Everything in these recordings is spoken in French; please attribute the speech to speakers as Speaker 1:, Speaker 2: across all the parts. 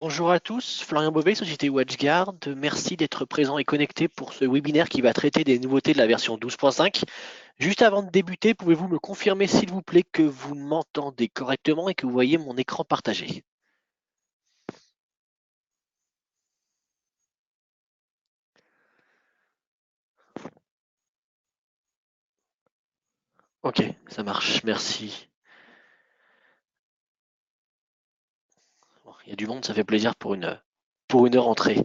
Speaker 1: Bonjour à tous, Florian Beauvais, Société WatchGuard. Merci d'être présent et connecté pour ce webinaire qui va traiter des nouveautés de la version 12.5. Juste avant de débuter, pouvez-vous me confirmer s'il vous plaît que vous m'entendez correctement et que vous voyez mon écran partagé? Ok, ça marche, merci. Bon, il y a du monde, ça fait plaisir pour une rentrée.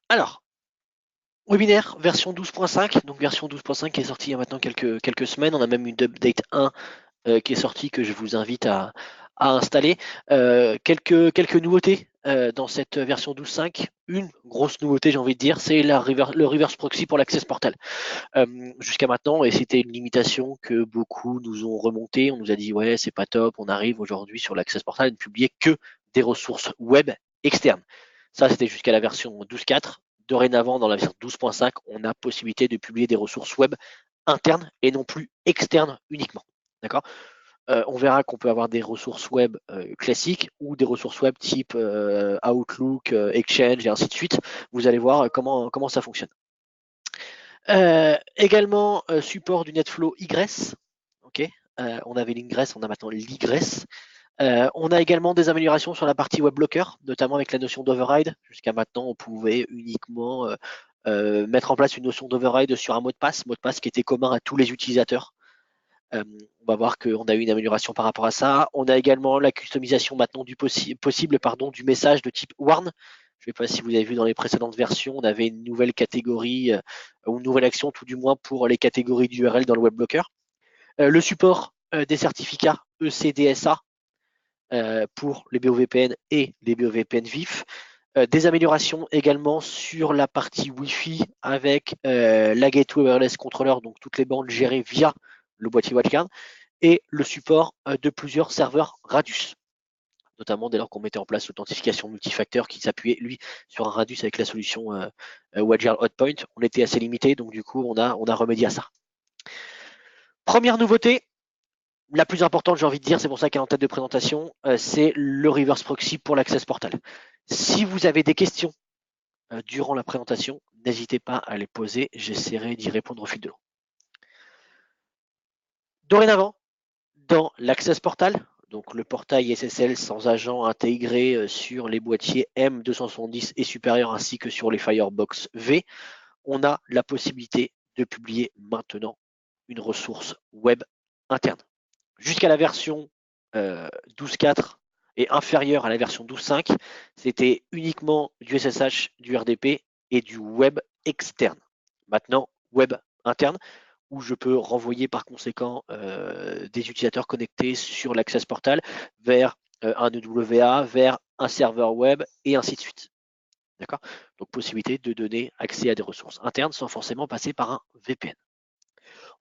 Speaker 1: Alors, webinaire version 12.5, donc version 12.5 qui est sortie il y a maintenant quelques semaines. On a même une update 1 qui est sorti que je vous invite à installer. Quelques nouveautés dans cette version 12.5. Une grosse nouveauté, j'ai envie de dire, c'est le reverse proxy pour l'Access Portal. Jusqu'à maintenant, et c'était une limitation que beaucoup nous ont remonté, on nous a dit ouais, c'est pas top, on arrive aujourd'hui sur l'Access Portal à ne publier que des ressources web externes. Ça, c'était jusqu'à la version 12.4. Dorénavant, dans la version 12.5, on a possibilité de publier des ressources web internes et non plus externes uniquement. D'accord. On verra qu'on peut avoir des ressources web classiques ou des ressources web type Outlook, Exchange et ainsi de suite. Vous allez voir comment ça fonctionne. Également support du NetFlow Egress. Okay. On avait l'Ingress, on a maintenant l'Egress. On a également des améliorations sur la partie web blocker, notamment avec la notion d'override. Jusqu'à maintenant, on pouvait uniquement mettre en place une notion d'override sur un mot de passe qui était commun à tous les utilisateurs. On va voir qu'on a eu une amélioration par rapport à ça. On a également la customisation maintenant possible du message de type warn. Je ne sais pas si vous avez vu dans les précédentes versions, on avait une nouvelle catégorie ou une nouvelle action tout du moins pour les catégories d'URL dans le web blocker. Le support des certificats ECDSA pour les BOVPN et les BOVPN vifs. Des améliorations également sur la partie Wi-Fi avec la Gateway Wireless Controller, donc toutes les bandes gérées via le boîtier WatchGuard, et le support de plusieurs serveurs Radius, notamment dès lors qu'on mettait en place l'authentification multifacteur qui s'appuyait, lui, sur un Radius avec la solution WatchGuard Hotpoint. On était assez limité, donc du coup, on a remédié à ça. Première nouveauté, la plus importante, j'ai envie de dire, c'est pour ça qu'elle est en tête de présentation, c'est le reverse proxy pour l'Access Portal. Si vous avez des questions durant la présentation, n'hésitez pas à les poser, j'essaierai d'y répondre au fil de l'eau. Dorénavant, dans l'Access Portal, donc le portail SSL sans agent intégré sur les boîtiers M270 et supérieurs ainsi que sur les Firebox V, on a la possibilité de publier maintenant une ressource web interne. Jusqu'à la version 12.4 et inférieure à la version 12.5, c'était uniquement du SSH, du RDP et du web externe. Maintenant, web interne, où je peux renvoyer par conséquent des utilisateurs connectés sur l'Access Portal vers un EWA, vers un serveur web et ainsi de suite. D'accord. Donc possibilité de donner accès à des ressources internes sans forcément passer par un VPN.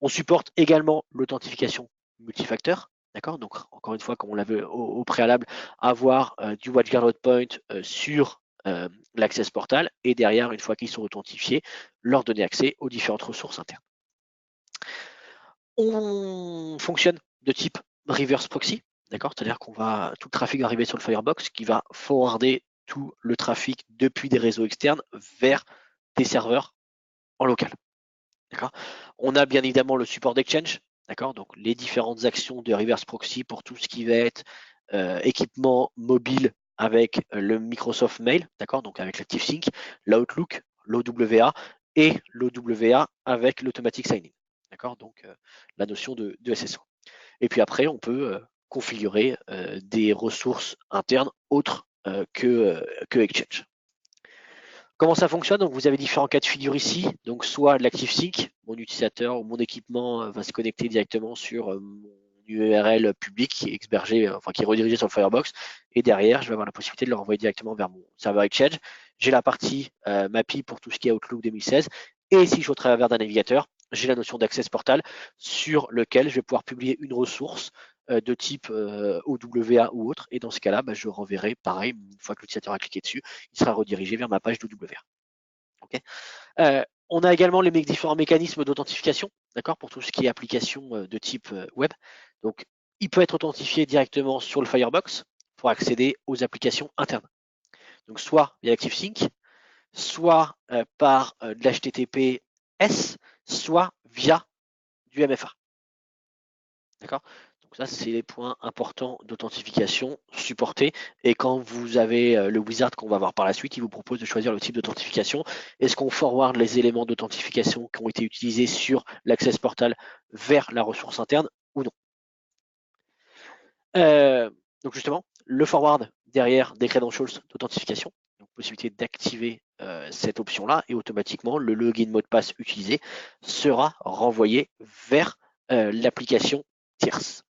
Speaker 1: On supporte également l'authentification multifacteur. D'accord. Donc encore une fois, comme on l'avait au préalable, avoir du WatchGuard Hotpoint sur l'Access Portal et derrière, une fois qu'ils sont authentifiés, leur donner accès aux différentes ressources internes. On fonctionne de type reverse proxy, d'accord, c'est-à-dire qu'on va tout le trafic va arriver sur le Firebox qui va forwarder tout le trafic depuis des réseaux externes vers des serveurs en local. D'accord. On a bien évidemment le support d'Exchange, d'accord, donc les différentes actions de reverse proxy pour tout ce qui va être équipement mobile avec le Microsoft Mail, d'accord, donc avec l'ActiveSync, l'Outlook, l'OWA et l'OWA avec l'Automatic Signing, d'accord, donc la notion de SSO. Et puis après, on peut configurer des ressources internes autres que Exchange. Comment ça fonctionne? Donc, vous avez différents cas de figure ici. Donc, soit l'ActiveSync, mon utilisateur ou mon équipement va se connecter directement sur mon URL public qui est hébergé, qui est redirigé sur le Firebox. Et derrière, je vais avoir la possibilité de le renvoyer directement vers mon serveur Exchange. J'ai la partie MAPI pour tout ce qui est Outlook 2016. Et si je suis au travers d'un navigateur, j'ai la notion d'Access Portal sur lequel je vais pouvoir publier une ressource de type OWA ou autre. Et dans ce cas-là, je renverrai pareil, une fois que l'utilisateur a cliqué dessus, il sera redirigé vers ma page d'OWA. Okay. On a également les différents mécanismes d'authentification, d'accord, pour tout ce qui est application de type web. Donc il peut être authentifié directement sur le Firebox pour accéder aux applications internes. Donc soit via ActiveSync, soit par de l'HTTPS, soit via du MFA. D'accord? Donc ça, c'est les points importants d'authentification supportés. Et quand vous avez le wizard qu'on va voir par la suite, il vous propose de choisir le type d'authentification. Est-ce qu'on forward les éléments d'authentification qui ont été utilisés sur l'Access Portal vers la ressource interne ou non? Donc justement, le forward derrière des credentials d'authentification, donc possibilité d'activer cette option-là et automatiquement le login mot de passe utilisé sera renvoyé vers l'application tierce.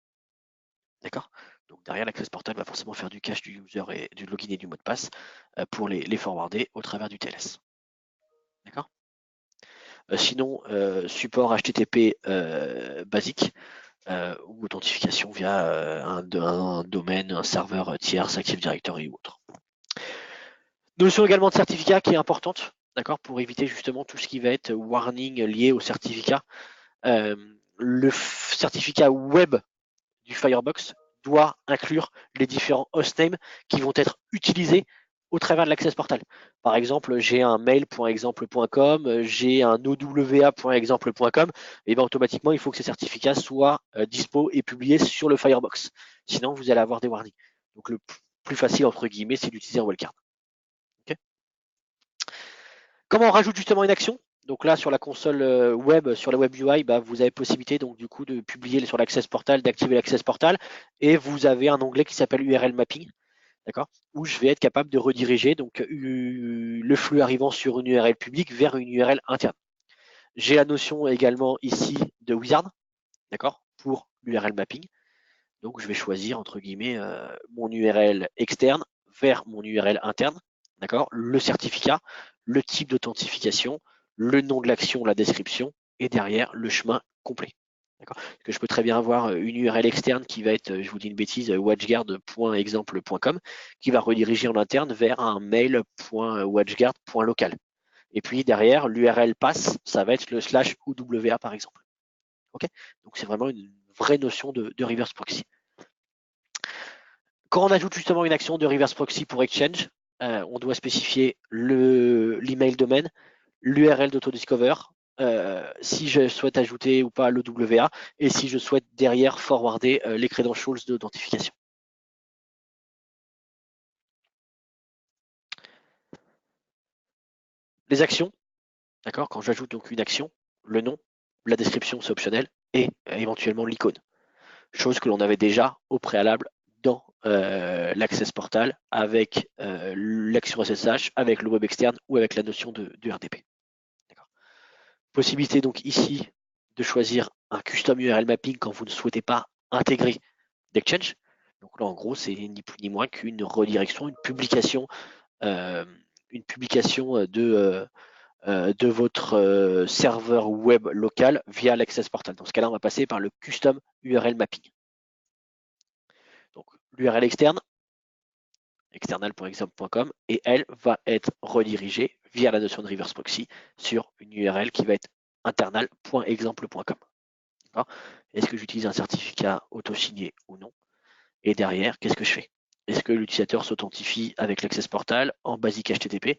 Speaker 1: D'accord? Donc derrière, l'Access Portal va forcément faire du cache du user et du login et du mot de passe pour les forwarder au travers du TLS. D'accord? Sinon, support HTTP basique ou authentification via un domaine, un serveur tiers, Active Directory ou autre. Notion également de certificat qui est importante, d'accord, pour éviter justement tout ce qui va être warning lié au certificat. Le certificat web du Firebox doit inclure les différents hostnames qui vont être utilisés au travers de l'Access Portal. Par exemple, j'ai un mail.exemple.com, j'ai un owa.exemple.com, et bien automatiquement, il faut que ces certificats soient dispo et publiés sur le Firebox. Sinon, vous allez avoir des warnings. Donc le plus facile, entre guillemets, c'est d'utiliser un wildcard. Okay. Comment on rajoute justement une action? Donc là, sur la console web, sur la web UI, bah, vous avez possibilité donc du coup de publier sur l'Access Portal, d'activer l'Access Portal, et vous avez un onglet qui s'appelle URL Mapping, d'accord, où je vais être capable de rediriger donc le flux arrivant sur une URL publique vers une URL interne. J'ai la notion également ici de wizard, d'accord, pour l'URL mapping. Donc je vais choisir entre guillemets mon URL externe vers mon URL interne, d'accord, le certificat, le type d'authentification, le nom de l'action, la description, et derrière le chemin complet. Parce que je peux très bien avoir une URL externe qui va être, je vous dis une bêtise, watchguard.exemple.com, qui va rediriger en interne vers un mail.watchguard.local. Et puis derrière, l'URL passe, ça va être le /OWA par exemple. Okay, donc c'est vraiment une vraie notion de reverse proxy. Quand on ajoute justement une action de reverse proxy pour Exchange, on doit spécifier l'email domaine, l'URL d'autodiscover, si je souhaite ajouter ou pas l'OWA, et si je souhaite derrière forwarder les credentials d'authentification. Les actions, d'accord, quand j'ajoute donc une action, le nom, la description c'est optionnel, et éventuellement l'icône. Chose que l'on avait déjà au préalable dans l'Access Portal avec l'action SSH, avec le web externe ou avec la notion de RDP. Possibilité donc ici de choisir un custom URL mapping quand vous ne souhaitez pas intégrer d'Exchange. Donc là en gros c'est ni plus ni moins qu'une redirection, une publication de votre serveur web local via l'Access Portal. Dans ce cas-là, on va passer par le custom URL mapping. Donc l'URL externe, external.exemple.com, et elle va être redirigée via la notion de reverse proxy sur une URL qui va être internal.exemple.com. Est-ce que j'utilise un certificat auto-signé ou non? Et derrière, qu'est-ce que je fais? Est-ce que l'utilisateur s'authentifie avec l'Access Portal en basique HTTP?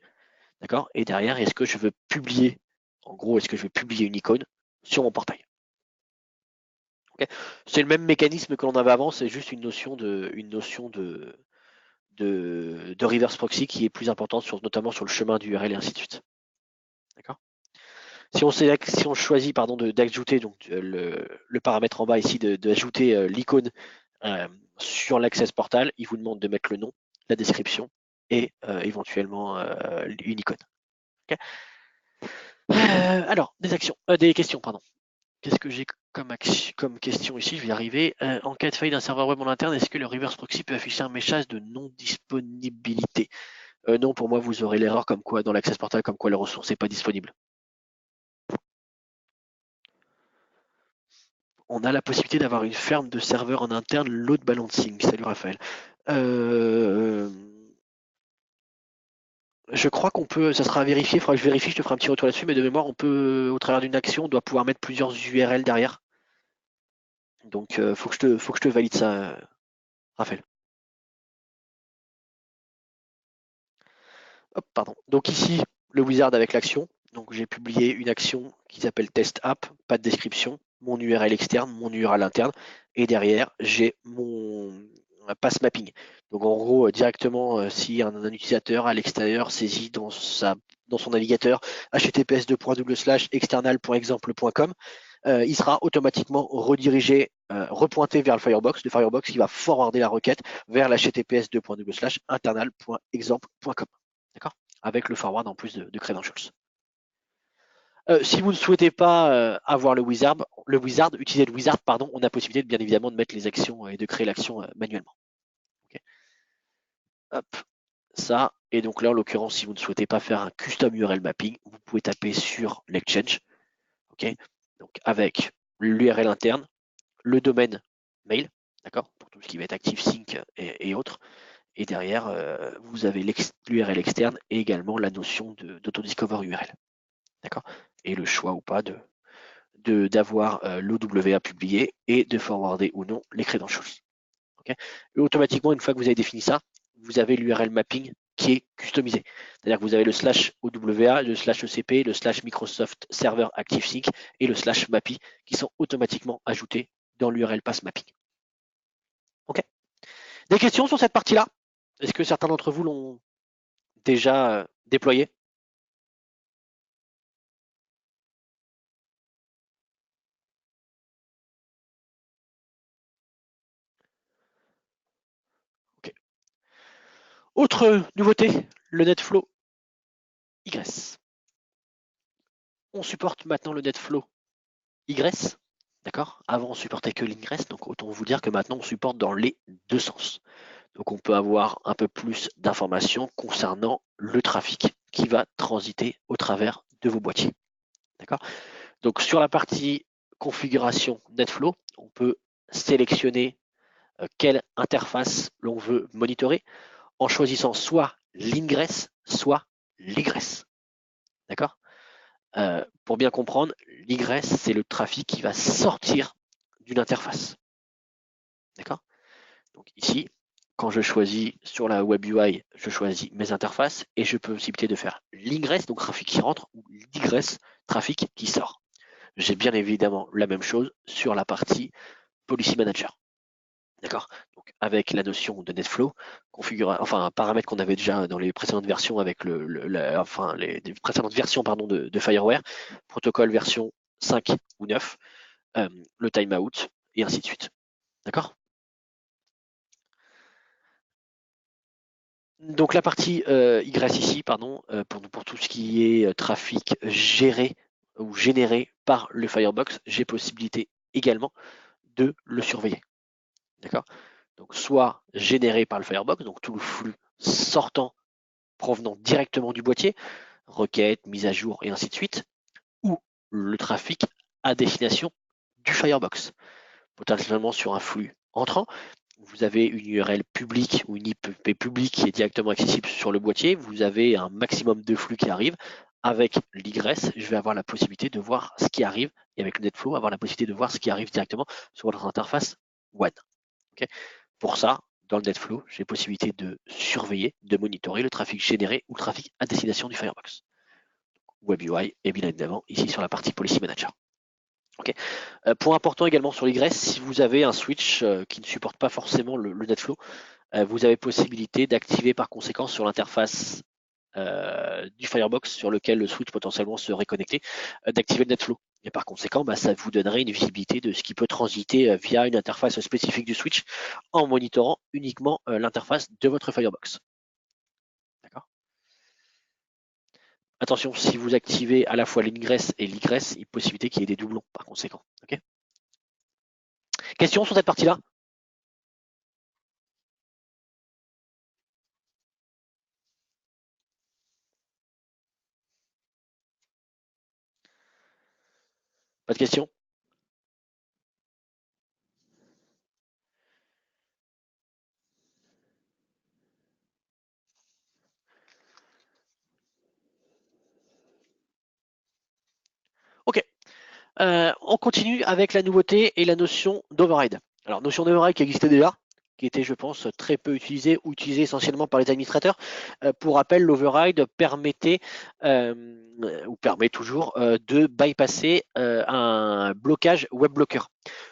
Speaker 1: D'accord? Et derrière, est-ce que je veux publier, en gros, est-ce que je veux publier une icône sur mon portail? Okay, c'est le même mécanisme que l'on avait avant, c'est juste une notion de reverse proxy qui est plus importante, notamment sur le chemin du URL et ainsi de suite. D'accord? Si on choisit d'ajouter donc le paramètre en bas ici d'ajouter l'icône sur l'Access Portal, il vous demande de mettre le nom, la description et éventuellement une icône. Okay, alors, des questions, pardon. Qu'est-ce que j'ai comme question ici? Je vais y arriver. En cas de faille d'un serveur web en interne, est-ce que le reverse proxy peut afficher un message de non-disponibilité? Non, pour moi, vous aurez l'erreur comme quoi dans l'Access Portal, comme quoi la ressource n'est pas disponible. On a la possibilité d'avoir une ferme de serveurs en interne, load balancing. Salut Raphaël. Je crois qu'on peut, ça sera vérifié, il faudra que je vérifie, je te ferai un petit retour là-dessus, mais de mémoire, on peut, au travers d'une action, on doit pouvoir mettre plusieurs URL derrière. Donc faut que je te valide ça, Raphaël. Hop, pardon. Donc ici, le wizard avec l'action. Donc j'ai publié une action qui s'appelle test app, pas de description, mon URL externe, mon URL interne, et derrière j'ai mon pass mapping. Donc en gros, directement, si un utilisateur à l'extérieur saisit dans son navigateur https://external.exemple.com, il sera automatiquement redirigé, repointé vers le Firebox qui va forwarder la requête vers l'https://internal.exemple.com. D'accord? Avec le forward en plus de credentials. Si vous ne souhaitez pas avoir le wizard, utiliser le wizard, pardon, on a possibilité bien évidemment de mettre les actions et de créer l'action manuellement. Okay. Hop, ça. Et donc là, en l'occurrence, si vous ne souhaitez pas faire un custom URL mapping, vous pouvez taper sur l'exchange, ok, donc avec l'URL interne, le domaine mail, d'accord, pour tout ce qui va être ActiveSync et autres. Et derrière, vous avez l'URL externe et également la notion d'autodiscover URL. D'accord. Et le choix ou pas d'avoir l'OWA publié et de forwarder ou non les credentials. Okay. Et automatiquement, une fois que vous avez défini ça, vous avez l'URL mapping qui est customisé. C'est-à-dire que vous avez le slash OWA, le slash ECP, le slash Microsoft Server ActiveSync et le slash MAPI qui sont automatiquement ajoutés dans l'URL pass mapping. Ok. Des questions sur cette partie-là? Est-ce que certains d'entre vous l'ont déjà déployé? Ok. Autre nouveauté, le NetFlow Egress. On supporte maintenant le NetFlow Egress. D'accord. Avant, on supportait que l'ingress, donc autant vous dire que maintenant, on supporte dans les deux sens. Donc, on peut avoir un peu plus d'informations concernant le trafic qui va transiter au travers de vos boîtiers. D'accord. Donc, sur la partie configuration NetFlow, on peut sélectionner quelle interface l'on veut monitorer en choisissant soit l'ingress, soit l'igress. D'accord. Pour bien comprendre, l'igress, c'est le trafic qui va sortir d'une interface. D'accord. Donc ici, quand je choisis sur la Web UI, je choisis mes interfaces et je peux possibilité de faire l'ingress, donc trafic qui rentre, ou l'igress, trafic qui sort. J'ai bien évidemment la même chose sur la partie Policy Manager. D'accord. Donc avec la notion de NetFlow, enfin un paramètre qu'on avait déjà dans les précédentes versions avec les précédentes versions pardon, de Fireware, protocole version 5 ou 9, le timeout et ainsi de suite. D'accord. Donc la partie Y ici, pardon, pour tout ce qui est trafic géré ou généré par le Firebox, j'ai possibilité également de le surveiller. D'accord. Donc soit généré par le Firebox, donc tout le flux sortant provenant directement du boîtier, requêtes, mise à jour et ainsi de suite, ou le trafic à destination du Firebox, potentiellement sur un flux entrant. Vous avez une URL publique ou une IP publique qui est directement accessible sur le boîtier. Vous avez un maximum de flux qui arrive. Avec l'Igress, je vais avoir la possibilité de voir ce qui arrive. Et avec le NetFlow, avoir la possibilité de voir ce qui arrive directement sur votre interface WAN. Okay. Pour ça, dans le NetFlow, j'ai possibilité de surveiller, de monitorer le trafic généré ou le trafic à destination du Firebox. Web UI et bien évidemment ici sur la partie Policy Manager. Okay. Point important également sur l'Igress, si vous avez un switch qui ne supporte pas forcément le NetFlow, vous avez possibilité d'activer par conséquent sur l'interface du Firebox sur lequel le switch potentiellement serait connecté, d'activer le NetFlow. Et par conséquent, ça vous donnerait une visibilité de ce qui peut transiter via une interface spécifique du switch en monitorant uniquement l'interface de votre Firebox. D'accord. Attention, si vous activez à la fois l'ingress et l'igress, il y a possibilité qu'il y ait des doublons par conséquent. Okay. Question sur cette partie-là? Pas de question? Ok. On continue avec la nouveauté et la notion d'override. Alors, notion d'override qui existait déjà, qui était, je pense, très peu utilisée ou utilisée essentiellement par les administrateurs. Pour rappel, l'override permettait, ou permet toujours, de bypasser un blocage web blocker.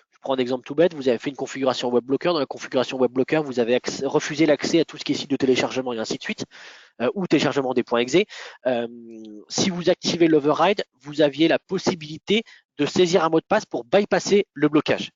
Speaker 1: Je prends un exemple tout bête, vous avez fait une configuration web blocker. Dans la configuration web blocker, vous avez refusé l'accès à tout ce qui est site de téléchargement et ainsi de suite, ou téléchargement des points exe. Si vous activez l'override, vous aviez la possibilité de saisir un mot de passe pour bypasser le blocage.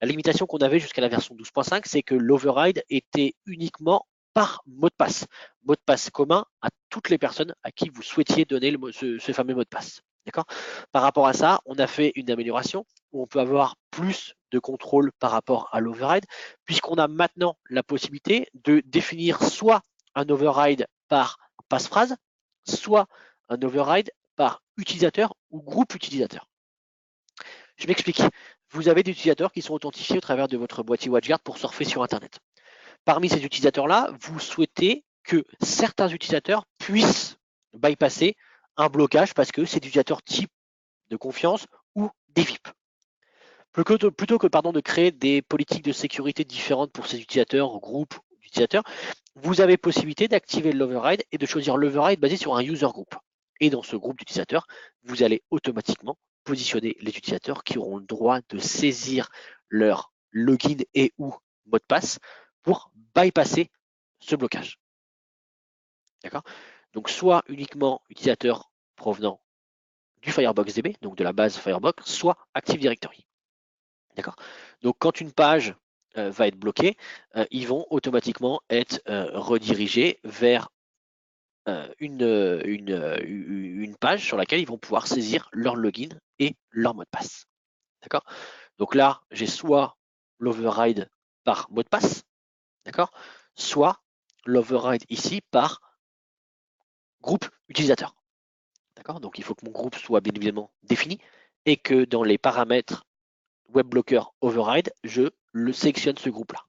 Speaker 1: La limitation qu'on avait jusqu'à la version 12.5, c'est que l'override était uniquement par mot de passe commun à toutes les personnes à qui vous souhaitiez donner ce fameux mot de passe. D'accord. Par rapport à ça, on a fait une amélioration où on peut avoir plus de contrôle par rapport à l'override, puisqu'on a maintenant la possibilité de définir soit un override par passe-phrase, soit un override par utilisateur ou groupe utilisateur. Je m'explique. Vous avez des utilisateurs qui sont authentifiés au travers de votre boîtier WatchGuard pour surfer sur Internet. Parmi ces utilisateurs-là, vous souhaitez que certains utilisateurs puissent bypasser un blocage parce que c'est des utilisateurs type de confiance ou des VIP. Plutôt que de créer des politiques de sécurité différentes pour ces utilisateurs, groupes d'utilisateurs, vous avez possibilité d'activer l'override et de choisir l'override basé sur un user group. Et dans ce groupe d'utilisateurs, vous allez automatiquement positionner les utilisateurs qui auront le droit de saisir leur login et ou mot de passe pour bypasser ce blocage. D'accord? Donc soit uniquement utilisateurs provenant du Firebox DB, donc de la base Firebox, soit Active Directory. D'accord. Donc quand une page va être bloquée, ils vont automatiquement être redirigés vers une page sur laquelle ils vont pouvoir saisir leur login et leur mot de passe. D'accord. Donc là, j'ai soit l'override par mot de passe, d'accord, soit l'override ici par groupe utilisateur. D'accord. Donc il faut que mon groupe soit bien évidemment défini et que dans les paramètres WebBlocker Override, je le sélectionne ce groupe-là.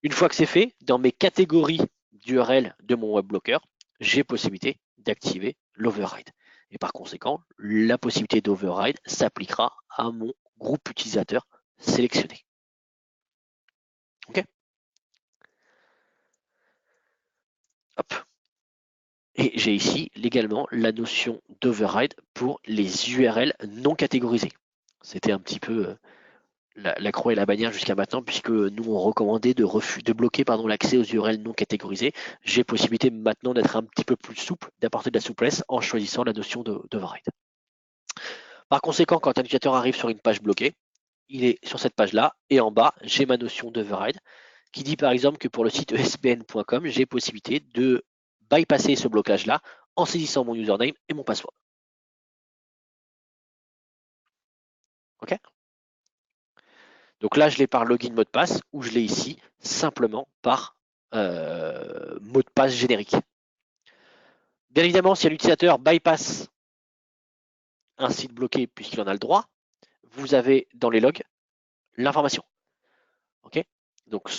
Speaker 1: Une fois que c'est fait, dans mes catégories d'URL de mon WebBlocker, j'ai possibilité d'activer l'override. Et par conséquent, la possibilité d'override s'appliquera à mon groupe utilisateur sélectionné. OK. Hop. Et j'ai ici également la notion d'override pour les URL non catégorisées. C'était un petit peu la croix et la bannière jusqu'à maintenant, puisque nous on recommandait de bloquer l'accès aux URL non catégorisées. J'ai possibilité maintenant d'être un petit peu plus souple, d'apporter de la souplesse en choisissant la notion d'override. Par conséquent, quand un utilisateur arrive sur une page bloquée, il est sur cette page-là, et en bas, j'ai ma notion d'override, qui dit par exemple que pour le site esbn.com, j'ai possibilité de bypasser ce blocage-là en saisissant mon username et mon password. OK. Donc là, je l'ai par login mot de passe ou je l'ai ici simplement par mot de passe générique. Bien évidemment, si l'utilisateur bypass un site bloqué puisqu'il en a le droit, vous avez dans les logs l'information. OK. Donc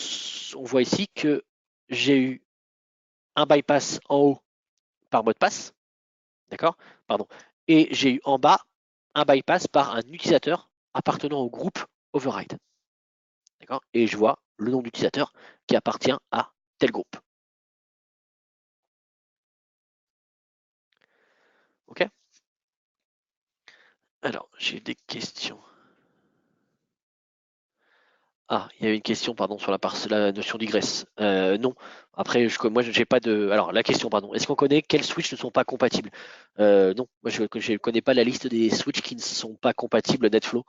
Speaker 1: on voit ici que j'ai eu un bypass en haut par mot de passe, d'accord, pardon, et j'ai eu en bas un bypass par un utilisateur appartenant au groupe override. D'accord. Et je vois le nom d'utilisateur qui appartient à tel groupe. OK. Alors, j'ai des questions. Ah, il y a une question, pardon, sur la notion d'igresse. Non. Après, moi, j'ai pas de. Alors, la question, pardon. Est-ce qu'on connaît quels switches ne sont pas compatibles? Non. Moi, je ne connais pas la liste des switches qui ne sont pas compatibles NetFlow.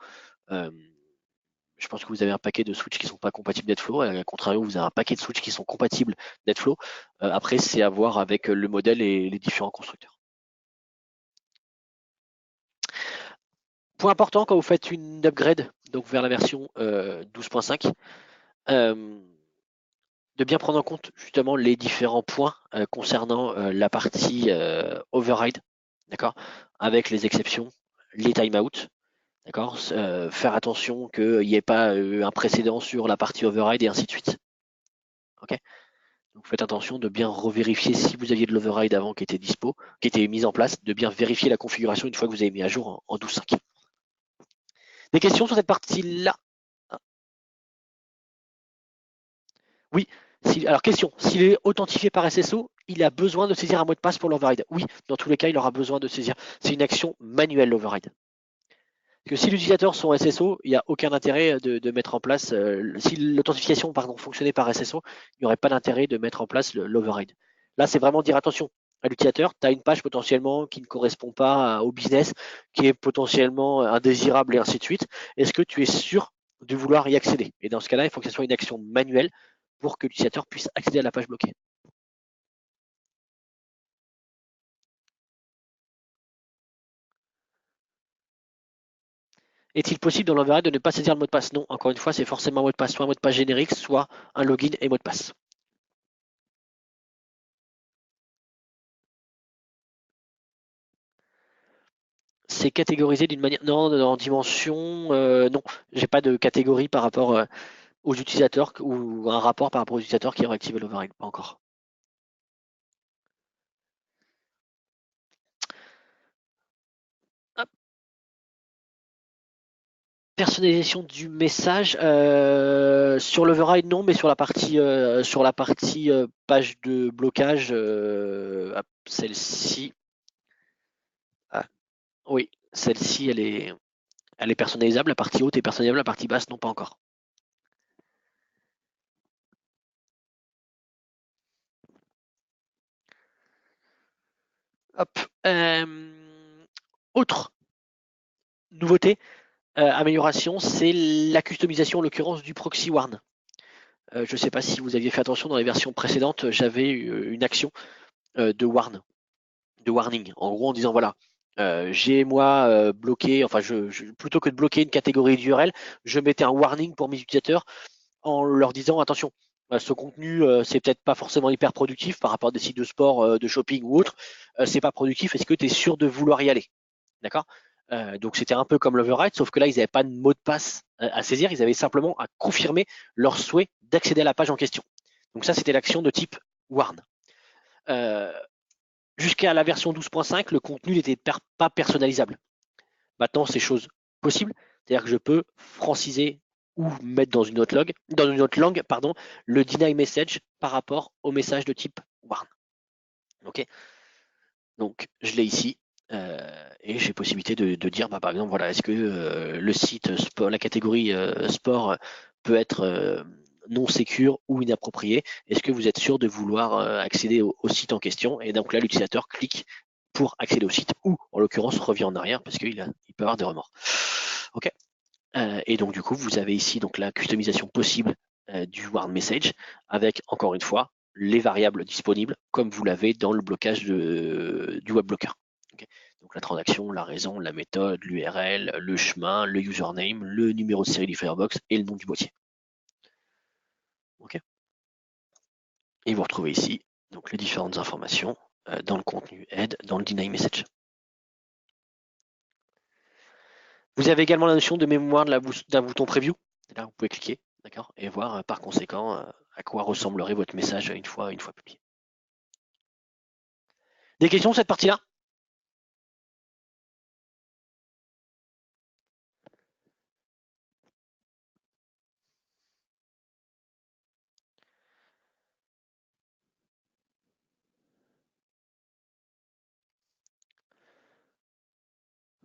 Speaker 1: Je pense que vous avez un paquet de switches qui ne sont pas compatibles NetFlow. À contrario, vous avez un paquet de switches qui sont compatibles NetFlow. Après, c'est à voir avec le modèle et les différents constructeurs. Point important quand vous faites une upgrade, donc vers la version 12.5, de bien prendre en compte justement les différents points concernant la partie override, d'accord, avec les exceptions, les timeouts, d'accord, faire attention qu'il n'y ait pas un précédent sur la partie override et ainsi de suite. Ok. Donc faites attention de bien revérifier si vous aviez de l'override avant qui était dispo, qui était mis en place, de bien vérifier la configuration une fois que vous avez mis à jour en 12.5. Des questions sur cette partie-là? Oui. Alors question, s'il est authentifié par SSO, il a besoin de saisir un mot de passe pour l'override. Oui, dans tous les cas, il aura besoin de saisir. C'est une action manuelle, l'override. Que si l'utilisateur sont SSO, il n'y a aucun intérêt de mettre en place, si l'authentification fonctionnait par SSO, il n'y aurait pas d'intérêt de mettre en place l'override. Là, c'est vraiment dire attention à l'utilisateur, tu as une page potentiellement qui ne correspond pas au business, qui est potentiellement indésirable et ainsi de suite. Est-ce que tu es sûr de vouloir y accéder? Et dans ce cas-là, il faut que ce soit une action manuelle pour que l'utilisateur puisse accéder à la page bloquée. Est-il possible dans l'override de ne pas saisir le mot de passe? Non, encore une fois, c'est forcément un mot de passe, soit un mot de passe générique, soit un login et mot de passe. C'est catégorisé d'une manière. Non, en dimension, non. J'ai pas de catégorie par rapport aux utilisateurs ou un rapport par rapport aux utilisateurs qui auraient activé l'override, pas encore. Hop. Personnalisation du message sur l'override, non, mais sur la partie page de blocage, celle-ci, ah, oui, celle-ci, elle est personnalisable. La partie haute est personnalisable, la partie basse, non, pas encore. Hop. Autre nouveauté, amélioration, c'est la customisation en l'occurrence du proxy warn. Je ne sais pas si vous aviez fait attention dans les versions précédentes, j'avais une action de warn, de warning. En gros, en disant voilà, j'ai moi bloqué, enfin plutôt que de bloquer une catégorie d'URL, je mettais un warning pour mes utilisateurs en leur disant attention, ce contenu c'est peut-être pas forcément hyper productif par rapport à des sites de sport, de shopping ou autre, c'est pas productif, est-ce que tu es sûr de vouloir y aller? D'accord. Donc c'était un peu comme l'override, sauf que là, ils n'avaient pas de mot de passe à saisir, ils avaient simplement à confirmer leur souhait d'accéder à la page en question. Donc ça, c'était l'action de type warn. Euh, Jusqu'à la version 12.5, le contenu n'était pas personnalisable. Maintenant, c'est chose possible, c'est-à-dire que je peux franciser ou mettre dans une autre langue, pardon, le deny message par rapport au message de type warn. Ok. Donc je l'ai ici. Et j'ai possibilité de dire, par exemple, voilà, est-ce que le site sport, la catégorie sport peut être non sécure ou inapproprié? Est-ce que vous êtes sûr de vouloir accéder au site en question? Et donc là, l'utilisateur clique pour accéder au site ou, en l'occurrence, revient en arrière parce qu'il peut avoir des remords. Ok. Et donc du coup, vous avez ici donc la customisation possible du warn message avec encore une fois les variables disponibles comme vous l'avez dans le blocage du web blocker. Okay. Donc la transaction, la raison, la méthode, l'URL, le chemin, le username, le numéro de série du Firebox et le nom du boîtier. Okay. Et vous retrouvez ici donc les différentes informations dans le contenu aide, dans le deny message. Vous avez également la notion de mémoire d'un bouton preview. Là, vous pouvez cliquer, d'accord, et voir par conséquent à quoi ressemblerait votre message une fois publié. Des questions sur cette partie-là?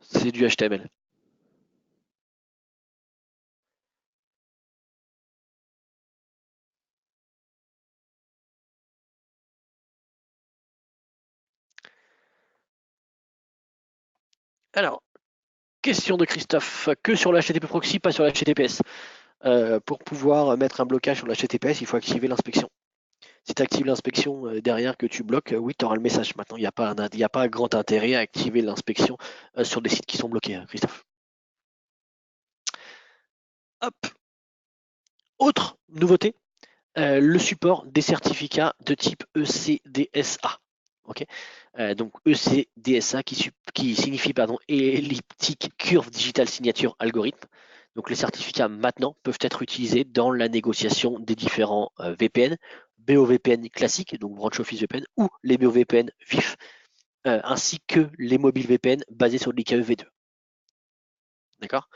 Speaker 1: C'est du HTML. Alors, question de Christophe, que sur le HTTP proxy, pas sur le HTTPS. Pour pouvoir mettre un blocage sur le HTTPS, il faut activer l'inspection. Si tu actives l'inspection derrière que tu bloques, oui, tu auras le message. Maintenant, il n'y a pas grand intérêt à activer l'inspection sur des sites qui sont bloqués, Christophe. Hop. Autre nouveauté, le support des certificats de type ECDSA. Okay. Donc ECDSA qui signifie Elliptic Curve Digital Signature Algorithm. Donc les certificats maintenant peuvent être utilisés dans la négociation des différents VPN, BOVPN classiques, donc Branch Office VPN, ou les BOVPN VIF, ainsi que les mobiles VPN basés sur l'IKE V2. D'accord.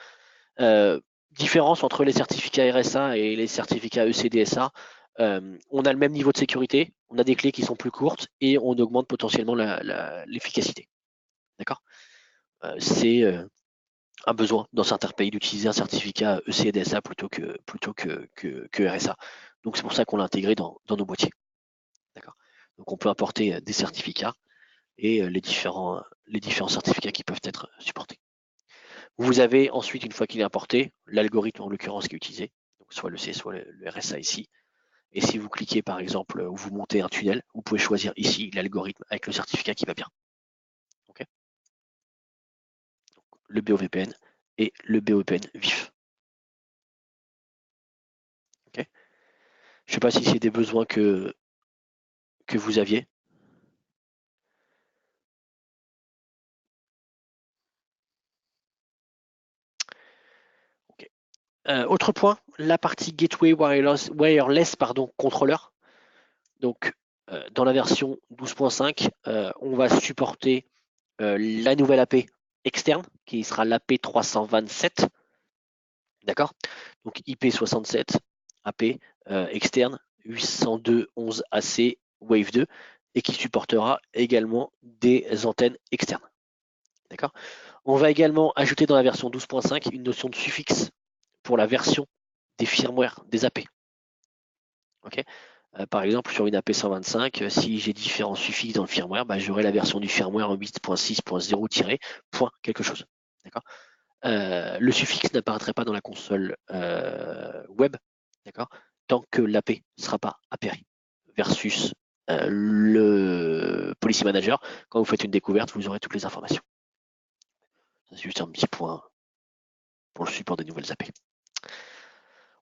Speaker 1: Différence entre les certificats RSA et les certificats ECDSA. On a le même niveau de sécurité, on a des clés qui sont plus courtes et on augmente potentiellement l'efficacité. D'accord. C'est un besoin dans certains pays d'utiliser un certificat ECDSA plutôt que RSA. Donc c'est pour ça qu'on l'a intégré dans nos boîtiers. D'accord. Donc on peut importer des certificats et les différents certificats qui peuvent être supportés. Vous avez ensuite, une fois qu'il est importé, l'algorithme en l'occurrence qui est utilisé, donc soit le C, soit le RSA ici. Et si vous cliquez par exemple ou vous montez un tunnel, vous pouvez choisir ici l'algorithme avec le certificat qui va bien. Okay. Le BOVPN et le BOVPN vif. Okay. Je ne sais pas si c'est des besoins que vous aviez. Okay. Autre point, la partie Gateway Wireless contrôleur. Donc, dans la version 12.5, on va supporter la nouvelle AP externe, qui sera l'AP 327. D'accord. Donc IP67, AP externe, 802.11ac Wave 2, et qui supportera également des antennes externes. D'accord. On va également ajouter dans la version 12.5 une notion de suffixe pour la version des firmware des AP. Okay. Par exemple, sur une AP 125, si j'ai différents suffixes dans le firmware, j'aurai la version du firmware 8.6.0- point quelque chose. D'accord. Le suffixe n'apparaîtrait pas dans la console web, d'accord, tant que l'AP ne sera pas appairé. Versus le Policy Manager, quand vous faites une découverte, vous aurez toutes les informations. C'est juste un petit point pour le support des nouvelles AP.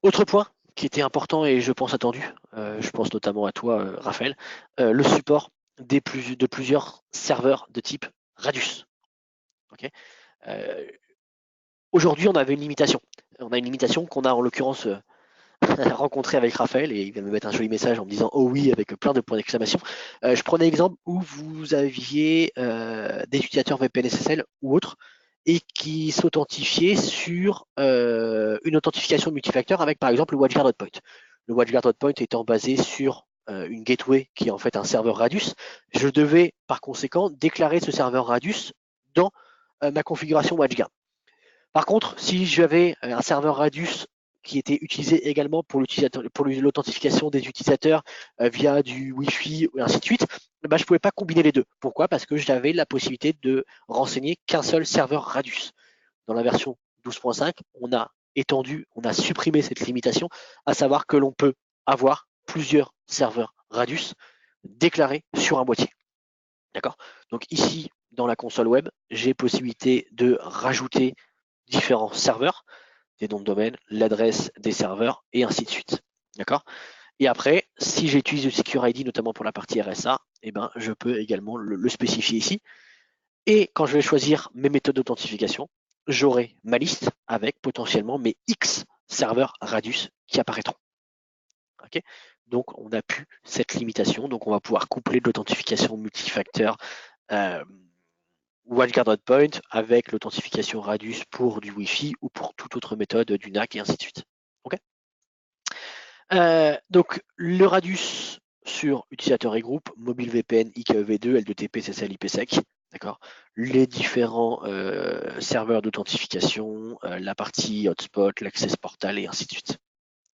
Speaker 1: Autre point qui était important et je pense attendu, je pense notamment à toi, Raphaël, le support de plusieurs serveurs de type Radius. Okay. Aujourd'hui, on avait une limitation. On a une limitation qu'on a en l'occurrence rencontré avec Raphaël et il vient me mettre un joli message en me disant oh oui avec plein de points d'exclamation. Je prenais l'exemple où vous aviez des utilisateurs VPN SSL ou autres et qui s'authentifiaient sur une authentification multifacteur avec par exemple le WatchGuard Hotpoint. Le WatchGuard Hotpoint étant basé sur une gateway qui est en fait un serveur Radius, je devais par conséquent déclarer ce serveur Radius dans ma configuration WatchGuard. Par contre, si j'avais un serveur Radius qui était utilisé également pour l'authentification des utilisateurs via du Wi-Fi et ainsi de suite, je ne pouvais pas combiner les deux. Pourquoi? Parce que j'avais la possibilité de renseigner qu'un seul serveur Radius. Dans la version 12.5, on a supprimé cette limitation, à savoir que l'on peut avoir plusieurs serveurs Radius déclarés sur un boîtier. D'accord? Donc ici, dans la console web, j'ai possibilité de rajouter différents serveurs, des noms de domaine, l'adresse des serveurs et ainsi de suite. D'accord. Et après, si j'utilise le Secure ID, notamment pour la partie RSA, je peux également le spécifier ici. Et quand je vais choisir mes méthodes d'authentification, j'aurai ma liste avec potentiellement mes X serveurs Radius qui apparaîtront. Okay. Donc, on n'a plus cette limitation. Donc, on va pouvoir coupler de l'authentification multifacteur WatchGuard Hotpoint avec l'authentification Radius pour du Wi-Fi ou pour toute autre méthode du NAC et ainsi de suite. Okay. Donc le Radius sur utilisateur et groupe, mobile VPN, IKEV2, L2TP, SSL, IPsec, d'accord. Les différents serveurs d'authentification, la partie hotspot, l'access portal et ainsi de suite.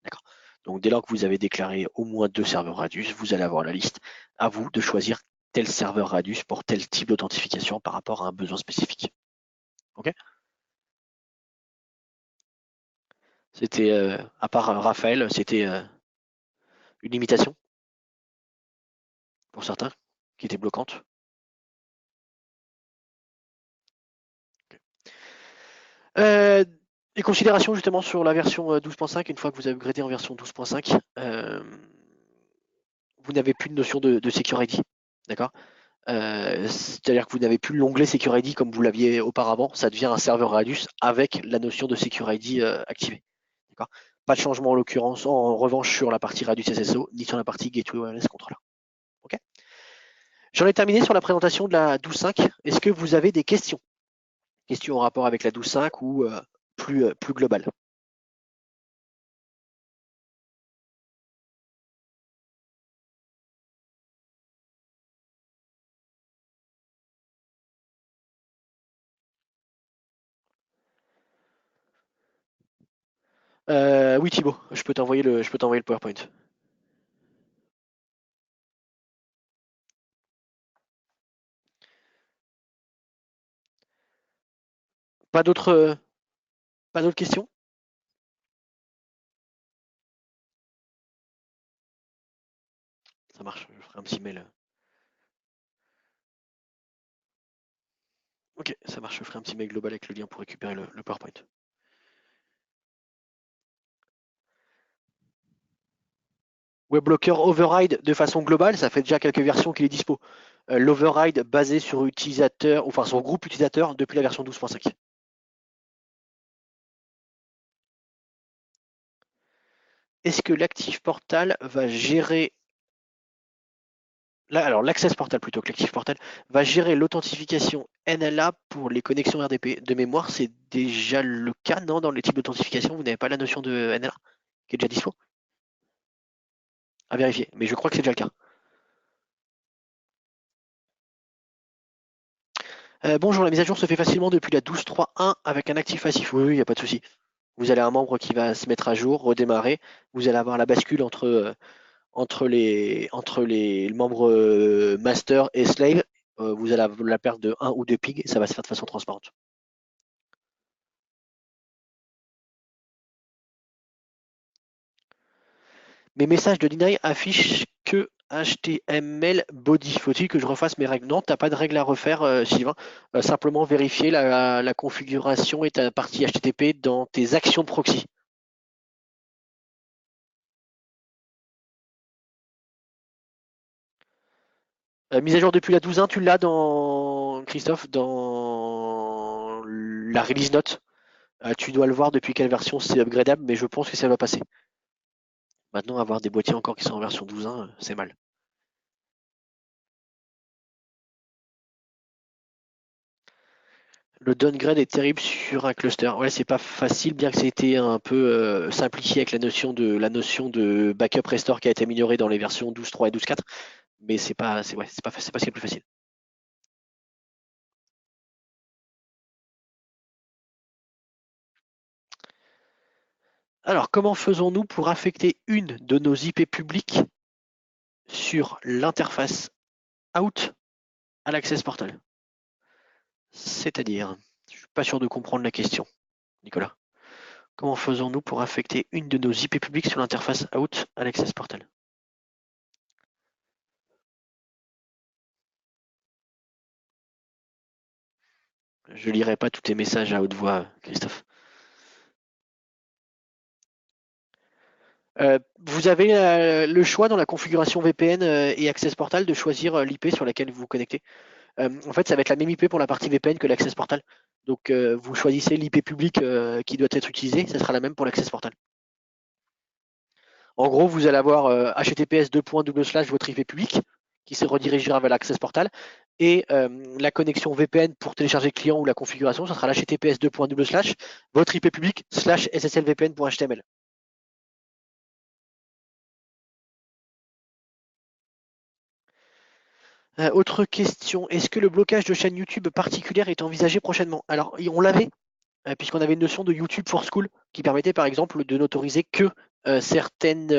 Speaker 1: D'accord. Donc dès lors que vous avez déclaré au moins 2 serveurs Radius, vous allez avoir la liste. À vous de choisir tel serveur Radius pour tel type d'authentification par rapport à un besoin spécifique. Ok. C'était, à part Raphaël, c'était une limitation pour certains qui était bloquante. Les considérations justement sur la version 12.5, une fois que vous avez upgradé en version 12.5, vous n'avez plus de notion de Security. D'accord. C'est-à-dire que vous n'avez plus l'onglet Security comme vous l'aviez auparavant, ça devient un serveur Radius avec la notion de Security activée. D'accord. Pas de changement en l'occurrence, en revanche sur la partie Radius SSO, ni sur la partie Gateway Wireless Controller. Ok. J'en ai terminé sur la présentation de la 12.5. Est-ce que vous avez des questions? Questions en rapport avec la 12.5 ou plus global. Oui Thibaut, je peux t'envoyer le PowerPoint. Pas d'autres questions? Ça marche, je ferai un petit mail. Ok, ça marche, je ferai un petit mail global avec le lien pour récupérer le PowerPoint. WebLocker Override de façon globale, ça fait déjà quelques versions qu'il est dispo. L'override basé sur utilisateur, enfin sur groupe utilisateur depuis la version 12.5. Est-ce que l'Active Portal va gérer alors l'Access Portal plutôt que l'Active Portal va gérer l'authentification NLA pour les connexions RDP. De mémoire, c'est déjà le cas, non? Dans les types d'authentification, vous n'avez pas la notion de NLA qui est déjà dispo? À vérifier, mais je crois que c'est déjà le cas. Bonjour, la mise à jour se fait facilement depuis la 12.3.1 avec un actif passif. Oui, il n'y a pas de souci. Vous allez un membre qui va se mettre à jour, redémarrer. Vous allez avoir la bascule entre les membres master et slave. Vous allez avoir la perte de 1 ou 2 ping et ça va se faire de façon transparente. Mes messages de deny affichent que HTML body. Faut-il que je refasse mes règles? Non, tu n'as pas de règles à refaire, Sylvain. Simplement vérifier la configuration et ta partie HTTP dans tes actions de proxy. Mise à jour depuis la 12.1, tu l'as dans Christophe, dans la release note. Tu dois le voir depuis quelle version c'est upgradable, mais je pense que ça va passer. Maintenant, avoir des boîtiers encore qui sont en version 12.1, c'est mal. Le downgrade est terrible sur un cluster. Ouais, c'est pas facile, bien que ça ait été un peu simplifié avec la notion de backup restore qui a été améliorée dans les versions 12.3 et 12.4, mais c'est pas ce qui est le plus facile. Alors, comment faisons-nous pour affecter une de nos IP publiques sur l'interface out à l'Access Portal? C'est-à-dire, je suis pas sûr de comprendre la question, Nicolas. Comment faisons-nous pour affecter une de nos IP publiques sur l'interface out à l'Access Portal? Je lirai pas tous tes messages à haute voix, Christophe. Vous avez le choix dans la configuration VPN et Access Portal de choisir l'IP sur laquelle vous vous connectez. En fait, ça va être la même IP pour la partie VPN que l'Access Portal. Donc, vous choisissez l'IP public qui doit être utilisé, ça sera la même pour l'Access Portal. En gros, vous allez avoir https votre IP public qui se redirigera vers l'Access Portal et la connexion VPN pour télécharger le client ou la configuration, ça sera l'https votre IP public /sslvpn.html. Autre question, est-ce que le blocage de chaîne YouTube particulière est envisagé prochainement? Alors, on l'avait, puisqu'on avait une notion de YouTube for School qui permettait par exemple de n'autoriser que certaines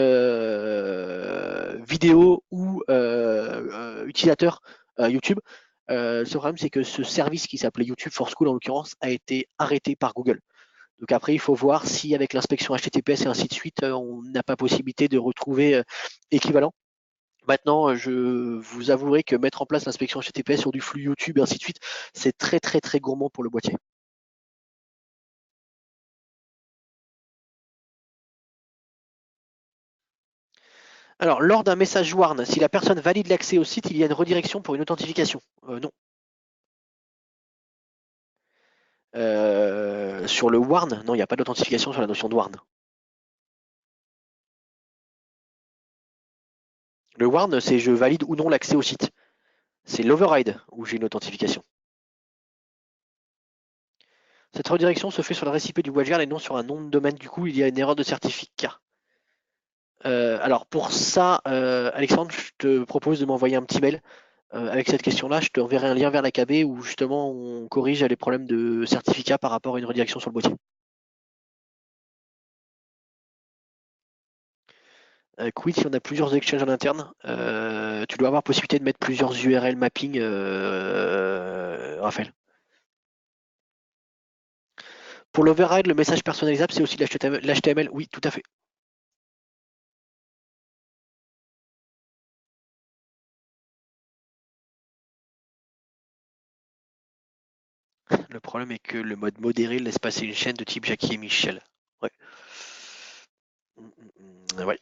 Speaker 1: vidéos ou utilisateurs YouTube. Ce problème, c'est que ce service qui s'appelait YouTube for School en l'occurrence a été arrêté par Google. Donc après, il faut voir si avec l'inspection HTTPS et ainsi de suite, on n'a pas possibilité de retrouver équivalent. Maintenant, je vous avouerai que mettre en place l'inspection HTTPS sur du flux YouTube et ainsi de suite, c'est très très très gourmand pour le boîtier. Alors, lors d'un message warn, si la personne valide l'accès au site, il y a une redirection pour une authentification. Non. Sur le warn, non, il n'y a pas d'authentification sur la notion de warn. Le warn, c'est je valide ou non l'accès au site. C'est l'override où j'ai une authentification. Cette redirection se fait sur le récipient du WebGuard et non sur un nom de domaine. Du coup, il y a une erreur de certificat. Alors pour ça, Alexandre, je te propose de m'envoyer un petit mail avec cette question-là. Je t'enverrai un lien vers la KB où justement on corrige les problèmes de certificat par rapport à une redirection sur le boîtier. Quid si on a plusieurs exchanges en interne, tu dois avoir possibilité de mettre plusieurs URL mapping, Raphaël. Pour l'override, le message personnalisable, c'est aussi l'HTML. Oui, tout à fait. Le problème est que le mode modéré laisse passer une chaîne de type Jackie et Michel. Ouais. Ouais.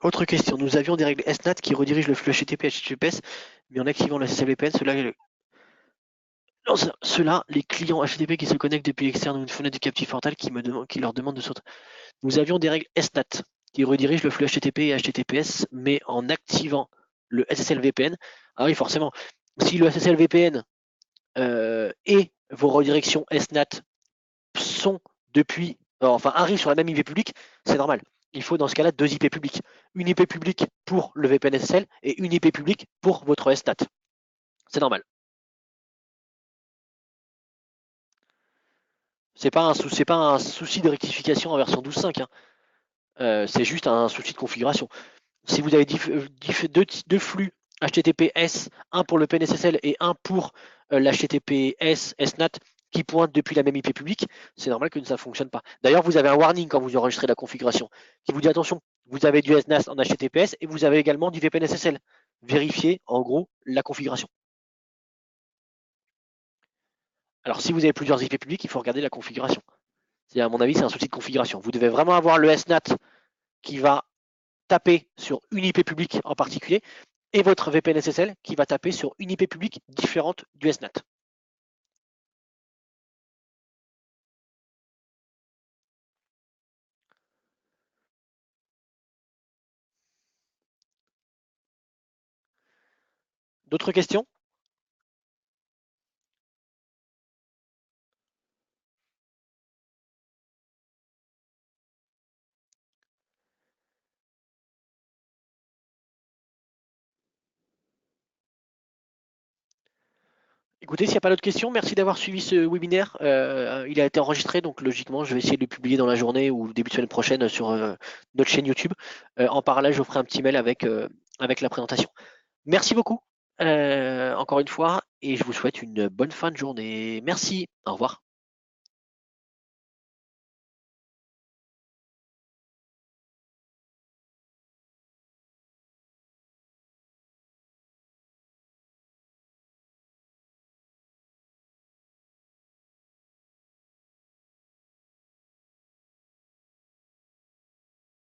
Speaker 1: Autre question. Nous avions des règles SNAT qui redirigent le flux HTTP HTTPS, mais en activant la SSL-VPN, cela, les clients HTTP qui se connectent depuis l'externe ou une fenêtre du captif portal qui leur demandent de sauter. Nous avions des règles SNAT qui redirigent le flux HTTP et HTTPS, mais en activant le SSL-VPN. Ah oui, forcément. Si le SSL-VPN et vos redirections SNAT sont depuis, enfin arrivent sur la même IP publique, c'est normal. Il faut dans ce cas-là deux IP publiques. Une IP publique pour le VPN SSL et une IP publique pour votre SNAT. C'est normal. C'est pas un souci de rectification en version 12.5. Hein. C'est juste un souci de configuration. Si vous avez deux flux HTTPS, un pour le PNSSL et un pour l'HTTPS SNAT qui pointent depuis la même IP publique, c'est normal que ça ne fonctionne pas. D'ailleurs, vous avez un warning quand vous enregistrez la configuration qui vous dit attention, vous avez du SNAT en HTTPS et vous avez également du VPN SSL. Vérifiez en gros la configuration. Alors, si vous avez plusieurs IP publics, il faut regarder la configuration. À mon avis, c'est un souci de configuration. Vous devez vraiment avoir le SNAT qui va taper sur une IP publique en particulier et votre VPN SSL qui va taper sur une IP publique différente du SNAT. D'autres questions? Écoutez, s'il n'y a pas d'autres questions, merci d'avoir suivi ce webinaire. Il a été enregistré, donc logiquement, je vais essayer de le publier dans la journée ou début de semaine prochaine sur notre chaîne YouTube. En parallèle, je vous ferai un petit mail avec la présentation. Merci beaucoup, encore une fois, et je vous souhaite une bonne fin de journée. Merci, au revoir.